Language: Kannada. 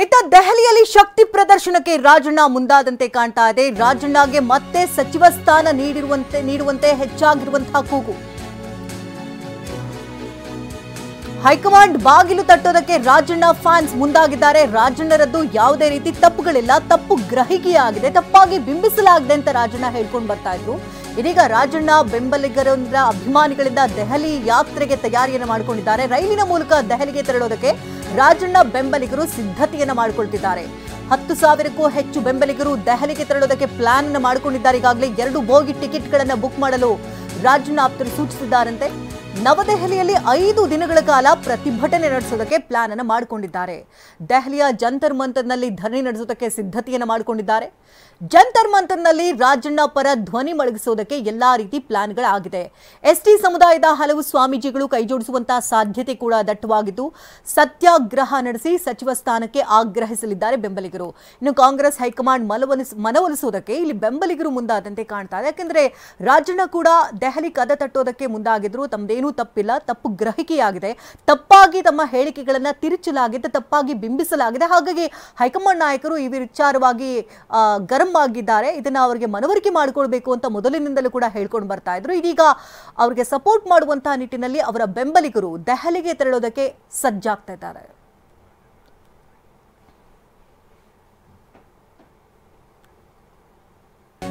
ಇತ್ತ ದೆಹಲಿಯಲ್ಲಿ ಶಕ್ತಿ ಪ್ರದರ್ಶನಕ್ಕೆ ರಾಜಣ್ಣ ಮುಂದಾದಂತೆ ಕಾಣ್ತಾ ಇದೆ. ರಾಜಣ್ಣಗೆ ಮತ್ತೆ ಸಚಿವ ಸ್ಥಾನ ನೀಡುವಂತೆ ಹೆಚ್ಚಾಗಿರುವಂತಹ ಕೂಗು. ಹೈಕಮಾಂಡ್ ಬಾಗಿಲು ತಟ್ಟೋದಕ್ಕೆ ರಾಜಣ್ಣ ಫ್ಯಾನ್ಸ್ ಮುಂದಾಗಿದ್ದಾರೆ. ರಾಜಣ್ಣರದ್ದು ಯಾವುದೇ ರೀತಿ ತಪ್ಪುಗಳಿಲ್ಲ, ತಪ್ಪು ಗ್ರಹಿಕೆಯಾಗಿದೆ, ತಪ್ಪಾಗಿ ಬಿಂಬಿಸಲಾಗಿದೆ ಅಂತ ರಾಜಣ್ಣ ಹೇಳ್ಕೊಂಡು ಬರ್ತಾ ಇದ್ರು. ಇದೀಗ ರಾಜಣ್ಣ ಬೆಂಬಲಿಗರಿಂದ ಅಭಿಮಾನಿಗಳಿಂದ ದೆಹಲಿ ಯಾತ್ರೆಗೆ ತಯಾರಿಯನ್ನು ಮಾಡಿಕೊಂಡಿದ್ದಾರೆ. ರೈಲಿನ ಮೂಲಕ ದೆಹಲಿಗೆ ತೆರಳೋದಕ್ಕೆ ರಾಜಣ್ಣ ಬೆಂಬಲಿಗರು ಸಿದ್ಧತೆಯನ್ನು ಮಾಡಿಕೊಳ್ತಿದ್ದಾರೆ. 10,000ಕ್ಕೂ ಹೆಚ್ಚು ಬೆಂಬಲಿಗರು ದೆಹಲಿಗೆ ತೆರಳೋದಕ್ಕೆ ಪ್ಲಾನ್ ಅನ್ನು ಮಾಡಿಕೊಂಡಿದ್ದಾರೆ. ಈಗಾಗಲೇ 2 ಬೋಗಿ ಟಿಕೆಟ್ಗಳನ್ನು ಬುಕ್ ಮಾಡಲು ರಾಜಣ್ಣ ಆಪ್ತರು ಸೂಚಿಸಿದ್ದಾರಂತೆ. ನವದೆಹಲಿಯಲ್ಲಿ 5 ದಿನಗಳ ಕಾಲ ಪ್ರತಿಭಟನೆ ನಡೆಸೋದಕ್ಕೆ ಪ್ಲಾನ್ ಅನ್ನು ಮಾಡಿಕೊಂಡಿದ್ದಾರೆ. ದೆಹಲಿಯ ಜಂತರ್ ಮಂತರ್ನಲ್ಲಿ ಧರಣಿ ನಡೆಸೋದಕ್ಕೆ ಸಿದ್ಧತೆಯನ್ನು ಮಾಡಿಕೊಂಡಿದ್ದಾರೆ. ಜಂತರ್ ಮಂತರ್ನಲ್ಲಿ ರಾಜಣ್ಣ ಪರ ಧ್ವನಿ ಮೊಳಗಿಸೋದಕ್ಕೆ ಎಲ್ಲಾ ರೀತಿ ಪ್ಲಾನ್ಗಳಾಗಿದೆ. ಎಸ್ಟಿ ಸಮುದಾಯದ ಹಲವು ಸ್ವಾಮೀಜಿಗಳು ಕೈಜೋಡಿಸುವಂತಹ ಸಾಧ್ಯತೆ ಕೂಡ ದಟ್ಟವಾಗಿದ್ದು ಸತ್ಯಾಗ್ರಹ ನಡೆಸಿ ಸಚಿವ ಸ್ಥಾನಕ್ಕೆ ಆಗ್ರಹಿಸಲಿದ್ದಾರೆ ಬೆಂಬಲಿಗರು. ಇನ್ನು ಕಾಂಗ್ರೆಸ್ ಹೈಕಮಾಂಡ್ ಮನವೊಲಿಸೋದಕ್ಕೆ ಇಲ್ಲಿ ಬೆಂಬಲಿಗರು ಮುಂದಾದಂತೆ ಕಾಣ್ತಾ ಇದೆ. ಯಾಕೆಂದ್ರೆ ರಾಜಣ್ಣ ಕೂಡ ದೆಹಲಿ ಕದ ತಟ್ಟೋದಕ್ಕೆ ಮುಂದಾಗಿದ್ರು. ತಮ್ಮದೇನು ತಪ್ಪಿಲ್ಲ, ತಪ್ಪು ಗ್ರಹಿಕೆಯಾಗಿದೆ, ತಪ್ಪಾಗಿ ತಮ್ಮ ಹೇಳಿಕೆಗಳನ್ನ ತಿರುಚಲಾಗಿದೆ, ತಪ್ಪಾಗಿ ಬಿಂಬಿಸಲಾಗಿದೆ. ಹಾಗಾಗಿ ಹೈಕಮಾಂಡ್ ನಾಯಕರು ಈ ವಿಚಾರವಾಗಿ ಗರಂ ಆಗಿದ್ದಾರೆ. ಇದನ್ನ ಅವರಿಗೆ ಮನವರಿಕೆ ಮಾಡಿಕೊಳ್ಬೇಕು ಅಂತ ಮೊದಲಿನಿಂದಲೂ ಕೂಡ ಹೇಳ್ಕೊಂಡು ಬರ್ತಾ ಇದ್ರು. ಇದೀಗ ಅವರಿಗೆ ಸಪೋರ್ಟ್ ಮಾಡುವಂತಹ ನಿಟ್ಟಿನಲ್ಲಿ ಅವರ ಬೆಂಬಲಿಗರು ದೆಹಲಿಗೆ ತೆರಳೋದಕ್ಕೆ ಸಜ್ಜಾಗ್ತಾ ಇದ್ದಾರೆ.